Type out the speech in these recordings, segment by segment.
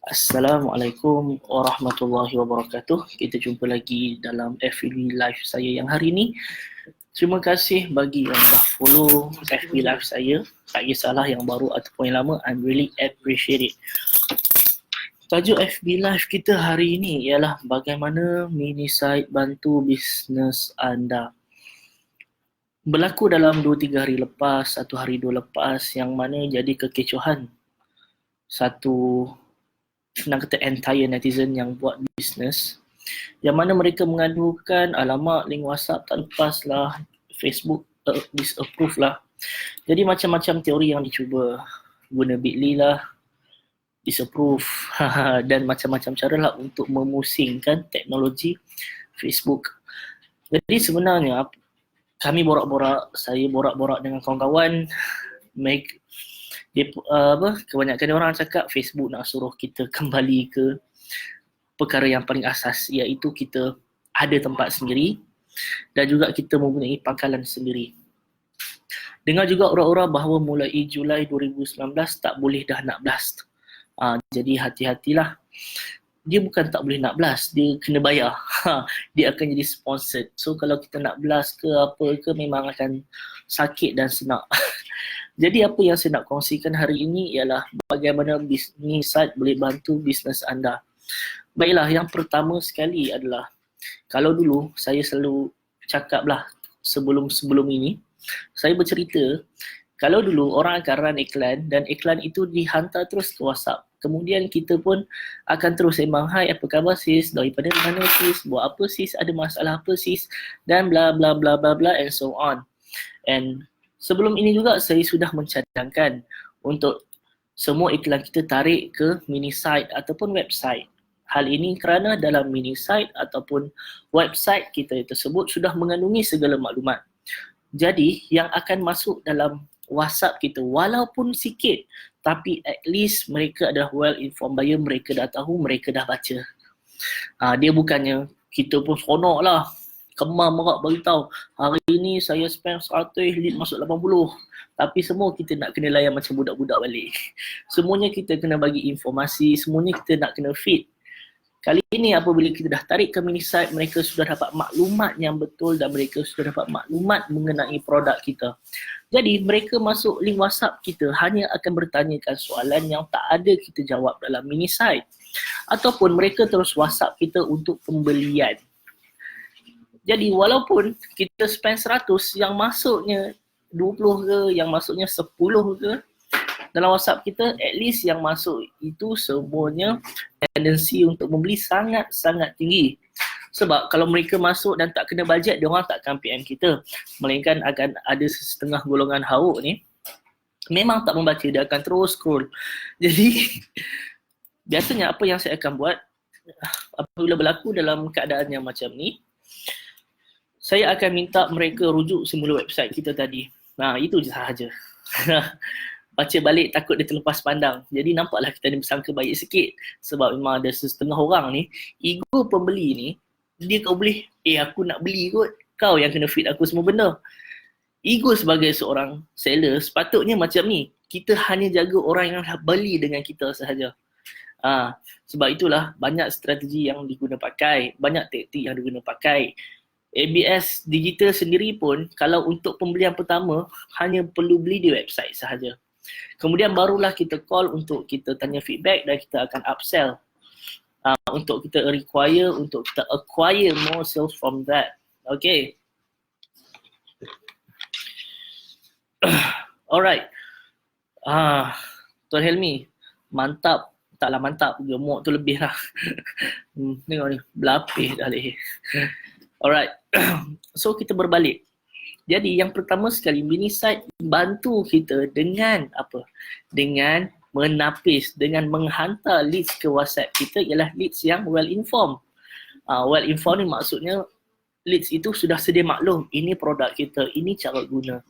Assalamualaikum warahmatullahi wabarakatuh. Kita jumpa lagi dalam FB Live saya yang hari ini. Terima kasih bagi yang dah follow FB Live saya. Tak kisahlah yang baru ataupun yang lama, I'm really appreciate it. Tajuk FB Live kita hari ini ialah bagaimana mini site bantu bisnes anda. Berlaku dalam 2-3 hari lepas, 1 hari 2 lepas, yang mana jadi kekecohan satu, senang kata entire netizen yang buat bisnes, yang mana mereka mengadukan alamak link WhatsApp tak lepas lah, Facebook disapprove lah. Jadi macam-macam teori yang dicuba, guna Bitly lah, disapprove dan macam-macam cara lah untuk memusingkan teknologi Facebook. Jadi sebenarnya kami saya borak-borak dengan kawan-kawan, kebanyakan orang cakap Facebook nak suruh kita kembali ke perkara yang paling asas, iaitu kita ada tempat sendiri dan juga kita mempunyai pangkalan sendiri. Dengar juga orang-orang bahawa mulai Julai 2019 tak boleh dah nak blast. Jadi hati-hatilah. Dia bukan tak boleh nak blast, dia kena bayar. Dia akan jadi sponsored. So kalau kita nak blast ke apa ke, memang akan sakit dan senak. Jadi apa yang saya nak kongsikan hari ini ialah bagaimana bisnes site boleh bantu bisnes anda. Baiklah, yang pertama sekali adalah, kalau dulu saya selalu cakap lah sebelum ini, saya bercerita, kalau dulu orang akan run iklan dan iklan itu dihantar terus ke WhatsApp. Kemudian kita pun akan terus sembang, hai apa khabar sis, daripada mana sis, buat apa sis, ada masalah apa sis, dan bla bla bla bla bla and so on. And sebelum ini juga saya sudah mencadangkan untuk semua iklan kita tarik ke mini site ataupun website. Hal ini kerana dalam mini site ataupun website kita tersebut sudah mengandungi segala maklumat. Jadi yang akan masuk dalam WhatsApp kita walaupun sikit, tapi at least mereka dah well informed buyer, mereka dah tahu, mereka dah baca. Dia bukannya kita pun seronok lah, kemam merak beritahu, hari ni saya spend 100, lead masuk 80. Tapi semua kita nak kena layan macam budak-budak balik. Semuanya kita kena bagi informasi, semuanya kita nak kena feed. Kali ini apabila kita dah tarik ke mini site, mereka sudah dapat maklumat yang betul dan mereka sudah dapat maklumat mengenai produk kita. Jadi mereka masuk link WhatsApp kita hanya akan bertanyakan soalan yang tak ada kita jawab dalam mini site. Ataupun mereka terus WhatsApp kita untuk pembelian. Jadi walaupun kita spend 100, yang masuknya 20 ke, yang masuknya 10 ke dalam WhatsApp kita, at least yang masuk itu semuanya tendensi untuk membeli sangat-sangat tinggi. Sebab kalau mereka masuk dan tak kena bajet, diorang tak akan PM kita. Melainkan akan ada setengah golongan hauk ni, memang tak membaca, dia akan terus scroll. Jadi biasanya apa yang saya akan buat apabila berlaku dalam keadaan yang macam ni, saya akan minta mereka rujuk semula website kita tadi. Itu je sahaja. Baca balik takut dia terlepas pandang. Jadi nampaklah kita ni bersangka baik sikit. Sebab memang ada setengah orang ni, ego pembeli ni, dia kau boleh, aku nak beli kot, kau yang kena feed aku semua benda. Ego sebagai seorang seller sepatutnya macam ni. Kita hanya jaga orang yang beli dengan kita sahaja. Sebab itulah banyak strategi yang diguna pakai, banyak taktik yang diguna pakai. ABS digital sendiri pun, kalau untuk pembelian pertama, hanya perlu beli di website sahaja. Kemudian barulah kita call untuk kita tanya feedback dan kita akan upsell. Untuk kita require, untuk kita acquire more sales from that. Okay. Alright. Tuan Helmi, mantap. Taklah mantap, gemuk tu lebih lah. Tengok ni, berlapis dah leher. Alright. So kita berbalik. Jadi yang pertama sekali, mini site bantu kita dengan apa? Dengan menapis, dengan menghantar leads ke WhatsApp kita ialah leads yang well informed. Well informed ni maksudnya leads itu sudah sedia maklum, ini produk kita, ini cara guna,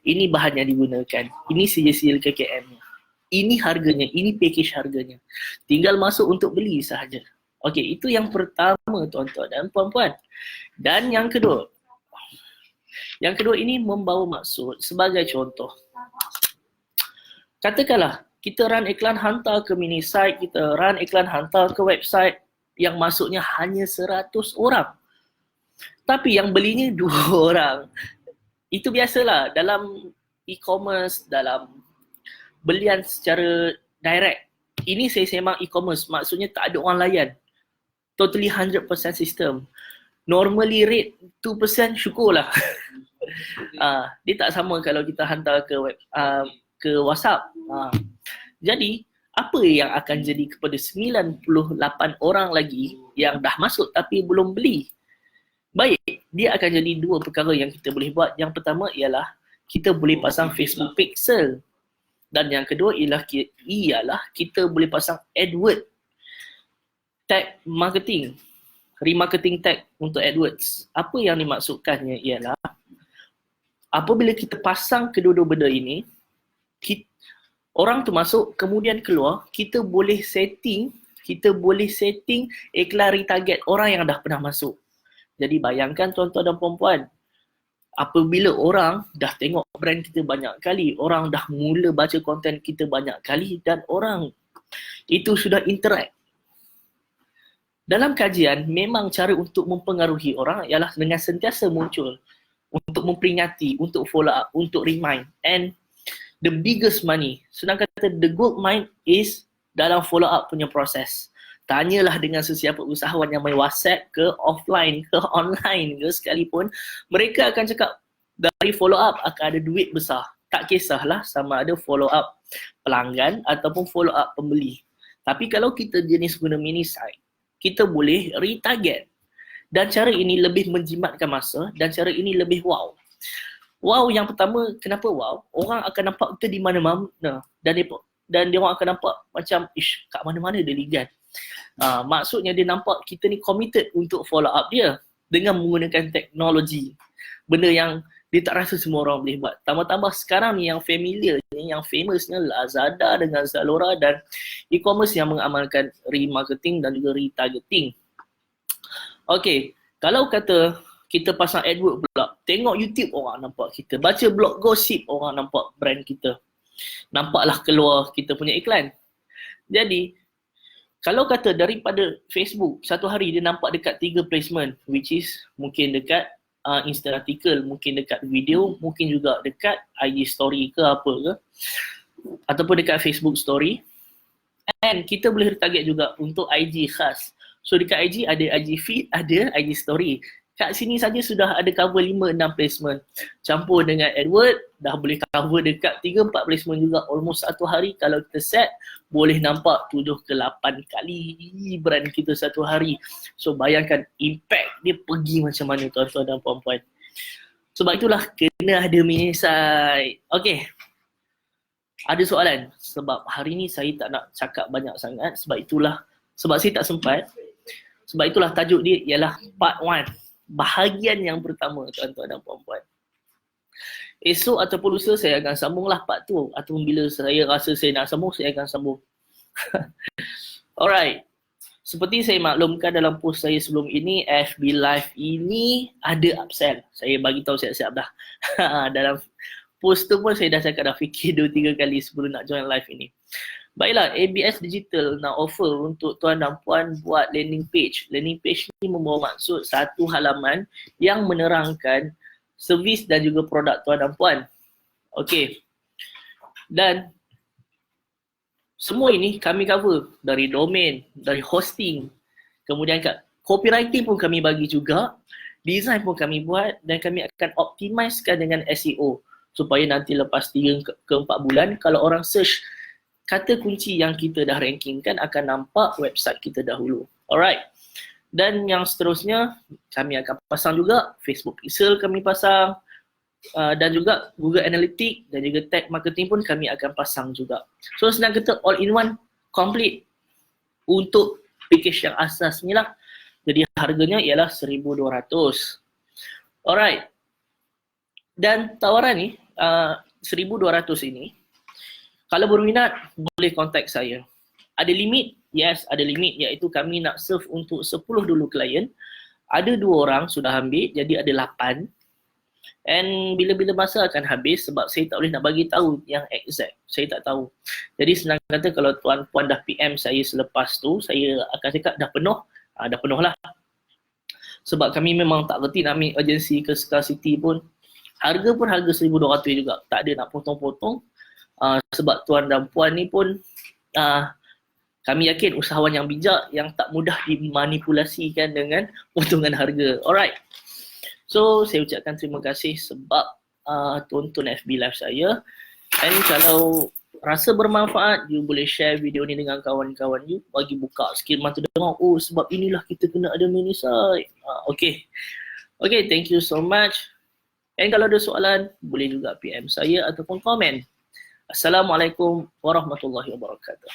ini bahan yang digunakan, ini sijil KKM-nya, ini harganya, ini package harganya. Tinggal masuk untuk beli sahaja. Okey, itu yang pertama tuan-tuan dan puan-puan. Dan yang kedua ini membawa maksud sebagai contoh. Katakanlah Kita run iklan hantar ke mini site, kita run iklan hantar ke website yang masuknya hanya 100 orang. Tapi yang belinya 2 orang. Itu biasalah dalam e-commerce, dalam belian secara direct. Ini saya semak e-commerce, maksudnya tak ada orang layan. Totally 100% sistem. Normally rate 2%, syukurlah. Dia tak sama kalau kita hantar ke WhatsApp. Jadi, apa yang akan jadi kepada 98 orang lagi yang dah masuk tapi belum beli? Baik, dia akan jadi 2 perkara yang kita boleh buat. Yang pertama ialah kita boleh pasang Facebook Pixel. Dan yang kedua ialah kita boleh pasang AdWords tag marketing, remarketing tag untuk AdWords. Apa yang dimaksudkannya ialah apabila kita pasang kedua-dua benda ini, orang tu masuk kemudian keluar, kita boleh setting iklan retarget orang yang dah pernah masuk. Jadi bayangkan tuan-tuan dan puan-puan, apabila orang dah tengok brand kita banyak kali, orang dah mula baca konten kita banyak kali dan orang itu sudah interact. Dalam kajian, memang cara untuk mempengaruhi orang ialah dengan sentiasa muncul untuk memperingati, untuk follow up, untuk remind. And the biggest money, senang kata the gold mine is dalam follow up punya proses. Tanyalah dengan sesiapa usahawan yang main WhatsApp ke offline ke online ke sekalipun, mereka akan cakap dari follow up akan ada duit besar. Tak kisahlah sama ada follow up pelanggan ataupun follow up pembeli. Tapi kalau kita jenis guna mini site, kita boleh retarget. Dan cara ini lebih menjimatkan masa dan cara ini lebih wow. Wow yang pertama, kenapa wow? Orang akan nampak kita di mana-mana dan dia orang akan nampak macam kat mana-mana dia ligan. Maksudnya dia nampak kita ni committed untuk follow up dia dengan menggunakan teknologi. Benda yang dia tak rasa semua orang boleh buat. Tambah-tambah sekarang ni yang familiar ni, yang famousnya Lazada dengan Zalora dan e-commerce yang mengamalkan remarketing dan juga retargeting. Okay, kalau kata kita pasang AdWords pula, tengok YouTube orang nampak kita, baca blog gosip orang nampak brand kita, nampaklah keluar kita punya iklan. Jadi kalau kata daripada Facebook, satu hari dia nampak dekat 3 placement, which is mungkin dekat Insta artikel, mungkin dekat video, mungkin juga dekat IG story ke apa ke, ataupun dekat Facebook story. And kita boleh target juga untuk IG khas. So dekat IG ada IG feed, ada IG story. Kat sini saja sudah ada cover 5-6 placement. Campur dengan AdWords, dah boleh cover dekat 3-4 placement juga. Almost satu hari kalau kita set, boleh nampak 7 ke 8 kali brand kita satu hari. So bayangkan impact dia pergi macam mana tuan-tuan dan puan-puan. Sebab itulah kena ada mini site. Okay. Ada soalan? Sebab hari ni saya tak nak cakap banyak sangat. Sebab saya tak sempat. Sebab itulah tajuk dia ialah part 1. Bahagian yang pertama tuan-tuan dan puan-puan. Esok ataupun lusa saya akan sambunglah part tu, atau bila saya rasa saya nak sambung, saya akan sambung. Alright. Seperti saya maklumkan dalam post saya sebelum ini, FB Live ini ada upsell. Saya bagi tahu siap-siap dah. Dalam post tu pun saya dah cakap, dah fikir 2-3 kali sebelum nak join live ini. Baiklah, ABS Digital nak offer untuk tuan dan puan buat landing page. Landing page ni membawa maksud satu halaman yang menerangkan servis dan juga produk tuan dan puan. Okey. Dan semua ini kami cover dari domain, dari hosting, kemudian copywriting pun kami bagi juga, design pun kami buat dan kami akan optimizekan dengan SEO supaya nanti lepas 3 ke 4 bulan kalau orang search kata kunci yang kita dah rankingkan akan nampak website kita dahulu. Alright. Dan yang seterusnya kami akan pasang juga Facebook Pixel kami pasang dan juga Google Analytics dan juga tag marketing pun kami akan pasang juga. So senang kata all in one complete untuk package yang asas ni lah. Jadi harganya ialah 1,200. Alright. Dan tawaran ni 1,200 ini kalau berminat, boleh kontak saya. Ada limit? Yes, ada limit, iaitu kami nak serve untuk 10 dulu klien. Ada 2 orang sudah ambil, jadi ada 8. And bila-bila masa akan habis sebab saya tak boleh nak bagi tahu yang exact. Saya tak tahu. Jadi senang kata kalau tuan-puan dah PM saya selepas tu, saya akan cakap dah penuh. Dah penuh lah. Sebab kami memang tak reti nak ambil urgency ke scarcity pun. Harga pun harga 1,200 juga. Tak ada nak potong-potong. Sebab tuan dan puan ni pun kami yakin usahawan yang bijak yang tak mudah dimanipulasikan dengan potongan harga. Alright. So, saya ucapkan terima kasih sebab tonton FB Live saya. And kalau rasa bermanfaat, you boleh share video ni dengan kawan-kawan you. Bagi buka sikit mata dengar, oh sebab inilah kita kena ada mini site. Okay, thank you so much. And kalau ada soalan, boleh juga PM saya ataupun komen. Assalamualaikum warahmatullahi wabarakatuh.